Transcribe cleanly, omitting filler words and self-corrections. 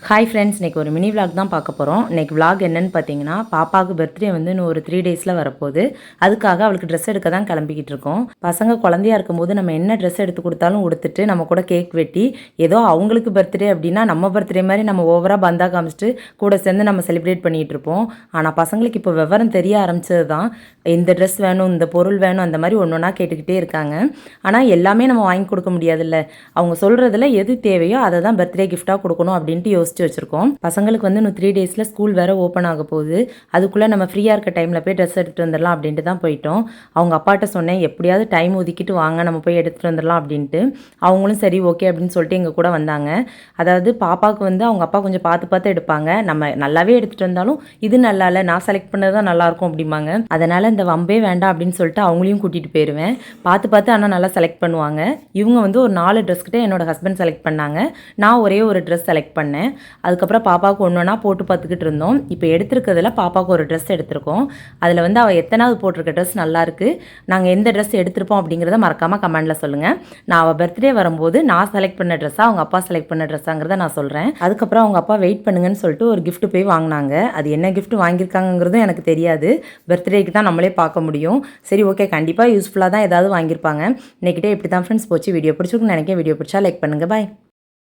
Hi friends, இன்றைக்கி ஒரு mini vlog தான் பார்க்க போகிறோம். இன்றைக்கி விளாக் என்னென்னு பார்த்தீங்கன்னா, பாப்பாவுக்கு பர்த்டே வந்து இன்னும் ஒரு 3 டேஸில் வரப்போகுது. அதுக்காக அவளுக்கு ட்ரெஸ் எடுக்க தான் கிளம்பிக்கிட்டு இருக்கோம். பசங்க குழந்தையா இருக்கும்போது நம்ம என்ன ட்ரெஸ் எடுத்து கொடுத்தாலும் உடுத்துட்டு நம்ம கூட கேக் வெட்டி, ஏதோ அவங்களுக்கு பர்த்டே அப்படின்னா நம்ம பர்த்டே மாதிரி நம்ம ஓவராக பந்தா காமிச்சிட்டு கூட சேர்ந்து நம்ம செலிப்ரேட் பண்ணிகிட்டு இருப்போம். ஆனால் பசங்களுக்கு இப்போ விவரம் தெரிய ஆரம்பிச்சது தான், இந்த ட்ரெஸ் வேணும், இந்த பொருள் வேணும், அந்த மாதிரி ஒன்று ஒன்றா கேட்டுக்கிட்டே இருக்காங்க. ஆனால் எல்லாமே நம்ம வாங்கி கொடுக்க முடியாதுல்ல. அவங்க சொல்கிறதுல எது தேவையோ அதை தான் பர்த்டே கிஃப்டாக கொடுக்கணும் அப்படின்ட்டு யோசிச்சு வச்சுருக்கோம். பசங்களுக்கு வந்து இன்னும் 3 டேஸில் ஸ்கூல் வேறு ஓப்பன் ஆக போகுது. அதுக்குள்ளே நம்ம ஃப்ரீயாக இருக்க டைமில் போய் ட்ரெஸ் எடுத்துகிட்டு வந்துடலாம் அப்படின்ட்டு தான் போயிட்டோம். அவங்க அப்பாட்ட சொன்னேன், எப்படியாவது டைம் ஒதுக்கிட்டு வாங்க, நம்ம போய் எடுத்துகிட்டு வந்துடலாம் அப்படின்ட்டு. அவங்களும் சரி ஓகே அப்படின்னு சொல்லிட்டு எங்கள் கூட வந்தாங்க. அதாவது பாப்பாவுக்கு வந்து அவங்க அப்பா கொஞ்சம் பார்த்து பார்த்து எடுப்பாங்க. நம்ம நல்லாவே எடுத்துகிட்டு வந்தாலும் இது நல்லா இல்லை, நான் செலக்ட் பண்ணது தான் நல்லாயிருக்கும் அப்படிம்பாங்க. அதனால் இந்த வம்பே வேண்டாம் அப்படின்னு சொல்லிட்டு அவங்களையும் கூட்டிகிட்டு போயிடுவேன். பார்த்து பார்த்து ஆனால் நல்லா செலக்ட் பண்ணுவாங்க. இவங்க வந்து ஒரு 4 ட்ரெஸ் கிட்டே என்னோட ஹஸ்பண்ட் செலக்ட் பண்ணாங்க. நான் ஒரே ஒரு ட்ரெஸ் செலக்ட் பண்ணேன். அதுக்கப்புறம் பாப்பாவுக்கு ஒன்று ஒன்றா போட்டு பார்த்துக்கிட்டு இருந்தோம். இப்போ எடுத்துருக்கிறதுல பாப்பாவுக்கு ஒரு ட்ரெஸ் எடுத்திருக்கோம். அதில் வந்து அவள் எத்தனாவது போட்டிருக்க ட்ரெஸ் நல்லாயிருக்கு, நாங்கள் எந்த ட்ரெஸ் எடுத்திருப்போம் அப்படிங்கிறத மறக்காமல் கமெண்டில் சொல்லுங்கள். நான் அவள் பர்த்டே வரும்போது நான் செலக்ட் பண்ண ட்ரெஸ்ஸாக அவங்க அப்பா செலக்ட் பண்ண ட்ரெஸ்ஸாங்கிறத நான் சொல்கிறேன். அதுக்கப்புறம் அவங்க அப்பா வெயிட் பண்ணுங்கன்னு சொல்லிட்டு ஒரு கிஃப்ட் போய் வாங்கினாங்க. அது என்ன கிஃப்ட் வாங்கியிருக்காங்கிறதும் எனக்கு தெரியாது. பர்த்டேக்கு தான் நம்மளே பார்க்க முடியும். சரி ஓகே, கண்டிப்பாக யூஸ்ஃபுல்லாக தான் ஏதாவது வாங்கியிருப்பாங்க. இன்னைக்கிட்டே இப்படி தான் ஃப்ரெண்ட்ஸ் போச்சு. வீடியோ பிடிச்சிருக்குன்னு நினைக்கிறேன். வீடியோ பிடிச்சா லைக் பண்ணுங்கள். பாய்.